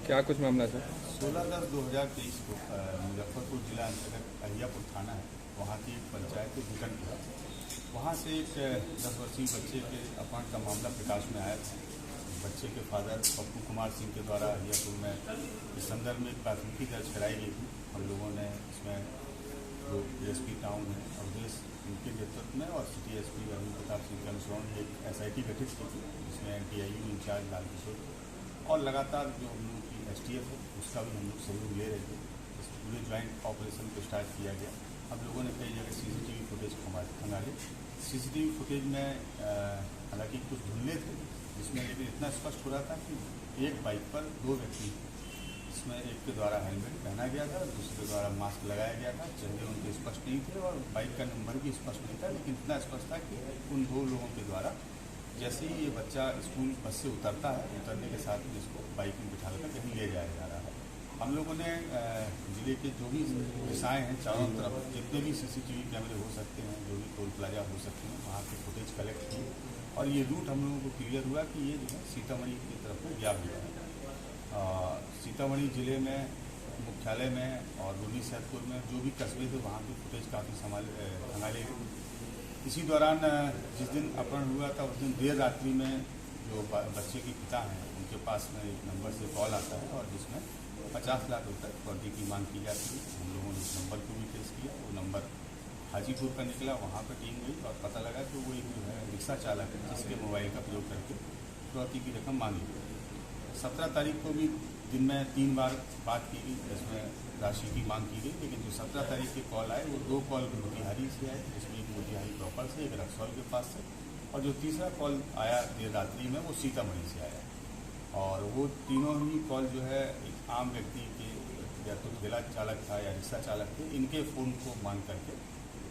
क्या कुछ मामला सर? 16/10/2023 को मुजफ्फरपुर जिला अंतर्गत अहियापुर थाना है, वहाँ की एक पंचायत है भूटनपुरा। वहाँ से एक 10 वर्षीय बच्चे के अपहरण का मामला प्रकाश में आया था। बच्चे के फादर पप्पू कुमार सिंह के द्वारा अहियापुर में इस संदर्भ में एक प्राथमिकी दर्ज कराई गई थी। हम लोगों ने इसमें जो एसपी टाउन है अवधेश, उनके नेतृत्व में और सिटी एसपी अरविंद प्रताप सिंह के अनुसरण में एक SIT गठित की थी, जिसमें DIU इंचार्ज लाल किशोर और लगातार जो हम लोगों की STF है उसका भी हम लोग सहयोग ले रहे थे। इस पूरे ज्वाइंट ऑपरेशन को स्टार्ट किया गया। हम लोगों ने कई जगह CCTV फुटेज खंगाले। CCTV फुटेज में हालांकि कुछ धुंधले थे, जिसमें लेकिन इतना स्पष्ट हो रहा था कि एक बाइक पर 2 व्यक्ति, इसमें एक के द्वारा हेलमेट पहना गया था, दूसरे के द्वारा मास्क लगाया गया था। चेहरे उनके स्पष्ट नहीं थे और बाइक का नंबर भी स्पष्ट नहीं था, लेकिन इतना स्पष्ट था कि उन 2 लोगों के द्वारा जैसे ही ये बच्चा स्कूल बस से उतरता है, उतरने के साथ ही इसको बाइक में बिठाकर कहीं ले जाया जा रहा है। हम लोगों ने ज़िले के जो भी दिशाएँ हैं चारों तरफ जितने भी CCTV कैमरे हो सकते हैं, जो भी टोल प्लाजा हो सकते हैं, वहाँ के फुटेज कलेक्ट किए और ये रूट हम लोगों को क्लियर हुआ कि ये जो है सीतामढ़ी की तरफ में गया हुआ है। सीतामढ़ी ज़िले में मुख्यालय में और रूनी सैदपुर में जो भी कस्बे थे वहाँ की फुटेज काफ़ी संभाले गए। इसी दौरान जिस दिन अपहरण हुआ था उस दिन देर रात्रि में जो बच्चे के पिता हैं उनके पास में एक नंबर से कॉल आता है और जिसमें 50 लाख रुपये फौजी की मांग की जाती है। हम लोगों ने उस नंबर को भी ट्रेस किया। वो नंबर हाजीपुर का निकला, वहाँ पर टीम गई और पता लगा कि वो एक जो है रिक्शा चालक है, जिसके मोबाइल का प्रयोग करके फिरौती की रकम मांगी गई। 17 तारीख को भी दिन में 3 बार बात की गई, जिसमें राशि की मांग की गई, लेकिन जो 17 तारीख के कॉल आए वो 2 कॉल मोतिहारी से आए, जिसमें एक मोतिहारी प्रॉपर से, एक रक्सौल के पास से, और जो तीसरा कॉल आया देर रात्रि में वो सीतामढ़ी से आया। और वो तीनों ही कॉल जो है एक आम व्यक्ति के, या तो ठेला चालक था या रिक्शा चालक थे, इनके फ़ोन को मांग करके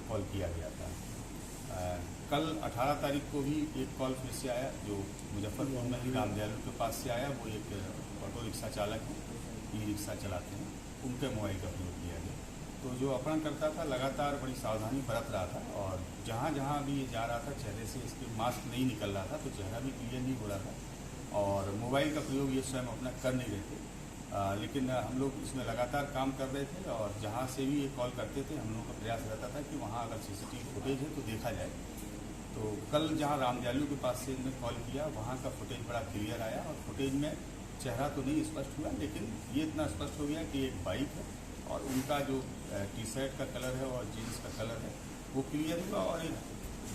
कॉल किया गया था। कल 18 तारीख को भी एक कॉल फिर से आया, जो मुजफ्फरपुर में ही रामदयालु के पास से आया। वो एक ऑटो रिक्शा चालक है, ई-रिक्शा चलाते हैं, उनके मोबाइल का प्रयोग किया गया। तो जो अपहरण करता था लगातार बड़ी सावधानी बरत रहा था और जहाँ जहाँ भी ये जा रहा था चेहरे से इसके मास्क नहीं निकल रहा था, तो चेहरा भी क्लियर नहीं हो रहा था और मोबाइल का प्रयोग ये स्वयं अपना कर नहीं रहे थे। लेकिन हम लोग इसमें लगातार काम कर रहे थे और जहाँ से भी ये कॉल करते थे हम लोगों का प्रयास रहता था कि वहाँ अगर CCTV फुटेज है तो देखा जाए। तो कल जहाँ रामदयालु के पास से इन्होंने कॉल किया वहाँ का फुटेज बड़ा क्लियर आया और फुटेज में चेहरा तो नहीं स्पष्ट हुआ, लेकिन ये इतना स्पष्ट हो गया कि एक बाइक है और उनका जो T-शर्ट का कलर है और जीन्स का कलर है वो क्लियर हुआ। और एक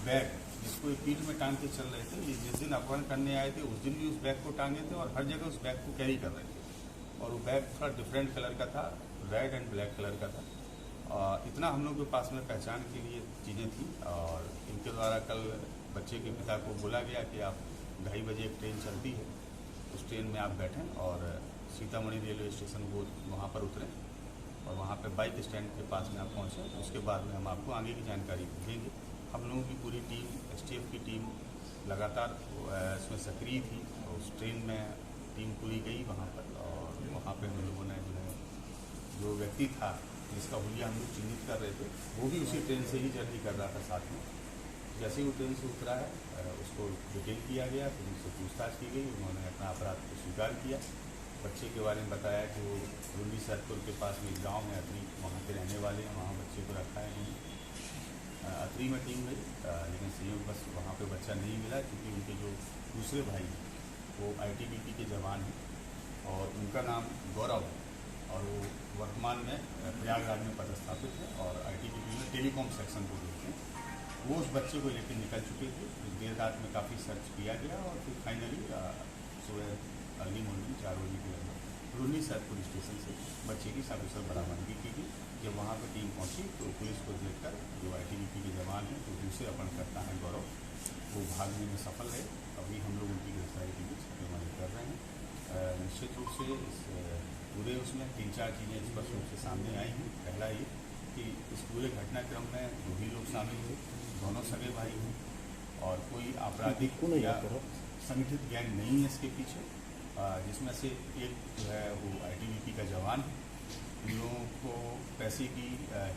बैग जिसको एक पीठ में टांग के चल रहे थे, ये जिस दिन अपहरण करने आए थे उस दिन भी उस बैग को टांगे थे और हर जगह उस बैग को कैरी कर रहे थे। और वो बैग थोड़ा डिफरेंट कलर का था, रेड एंड ब्लैक कलर का था। इतना हम लोग के पास में पहचान के लिए चीज़ें थी और इनके द्वारा कल बच्चे के पिता को बोला गया कि आप 2:30 बजे एक ट्रेन चलती है, उस ट्रेन में आप बैठें और सीतामढ़ी रेलवे स्टेशन को वहाँ पर उतरें और वहाँ पे बाइक स्टैंड के पास में आप पहुँचें। उसके बाद में हम आपको आगे की जानकारी देंगे। हम लोगों की पूरी टीम, STF की टीम लगातार इसमें सक्रिय थी और उस ट्रेन में टीम पूरी गई वहाँ पर और वहाँ पे हम लोगों ने जो व्यक्ति था जिसका हुलिया हम लोग चिन्हित कर रहे थे वो भी उसी ट्रेन से ही जर्नी कर रहा था साथ में। जैसे ही वो ट्रेन से उतरा है उसको डिटेन किया गया, फिर उनसे पूछताछ की गई। उन्होंने अपना अपराध को स्वीकार किया। बच्चे के बारे में बताया कि वो रूनी सैदपुर के पास में एक गाँव में अतरी, वहाँ के रहने वाले हैं, वहाँ बच्चे को रखा है। अतरी में टीम गई, लेकिन संयोग बस वहाँ पे बच्चा नहीं मिला, क्योंकि उनके जो दूसरे भाई हैं वो ITBP के जवान हैं और उनका नाम गौरव है और वो वर्तमान में प्रयागराज में पदस्थापित है और ITBP में टेलीकॉम सेक्शन को देखते हैं। वो उस बच्चे को लेकर निकल चुके थे। देर रात में काफ़ी सर्च किया गया और फिर फाइनली सुबह अर्ली मॉर्निंग 4 बजे के लगभग रूनी सैदपुर स्टेशन से बच्चे की सकुशल बरामदगी की गई। जब वहाँ पर टीम पहुँची तो पुलिस को देखकर जो ITBP के जवान हैं, जो दूसरे अपहरण करता है गौरव, वो भागने में सफल रहे। अभी हम लोग उनकी गिरफ्तारी के लिए छापेमारी कर रहे हैं। निश्चित रूप से इस पूरे उसमें 3-4 चीज़ें स्पष्ट रूप से सामने आई हैं। पहला ये कि इस पूरे घटनाक्रम में जो भी लोग शामिल थे दोनों सगे भाई हैं और कोई आपराधिक या संगठित गैंग नहीं है इसके पीछे, जिसमें से एक जो है वो ITBP का जवान है। इन लोगों को पैसे की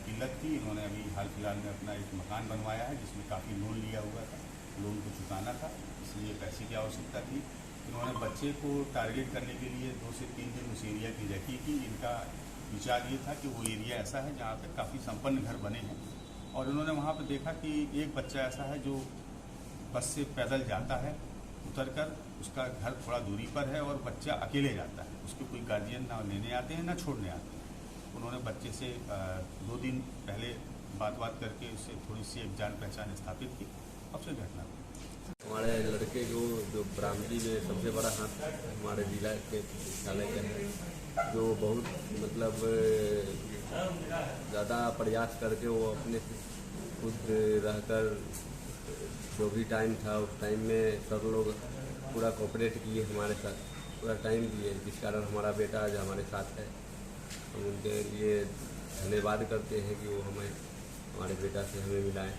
किल्लत थी। इन्होंने अभी हाल फिलहाल में अपना एक मकान बनवाया है जिसमें काफ़ी लोन लिया हुआ था, लोन को चुकाना था, इसलिए पैसे की आवश्यकता थी। इन्होंने बच्चे को टारगेट करने के लिए 2 से 3 दिन उस एरिया की रेकी की। इनका विचार ये था कि वो एरिया ऐसा है जहाँ पे काफ़ी संपन्न घर बने हैं, और इन्होंने वहाँ पे देखा कि एक बच्चा ऐसा है जो बस से पैदल जाता है, उतरकर उसका घर थोड़ा दूरी पर है और बच्चा अकेले जाता है, उसके कोई गार्जियन ना लेने आते हैं ना छोड़ने आते हैं। उन्होंने बच्चे से 2 दिन पहले बात करके उससे थोड़ी सी एक जान पहचान स्थापित की। अब से घटना हमारे लड़के को जो बरामदी में सबसे बड़ा हाथ हमारे जिला के मुख्यालय का है, जो बहुत मतलब ज़्यादा प्रयास करके वो अपने खुद रहकर जो भी टाइम था उस टाइम में सब लोग पूरा कोऑपरेट किए हमारे साथ, पूरा टाइम दिए, जिस कारण हमारा बेटा आज हमारे साथ है। हम उनके लिए धन्यवाद करते हैं कि वो हमारे बेटा से हमें मिलाएं।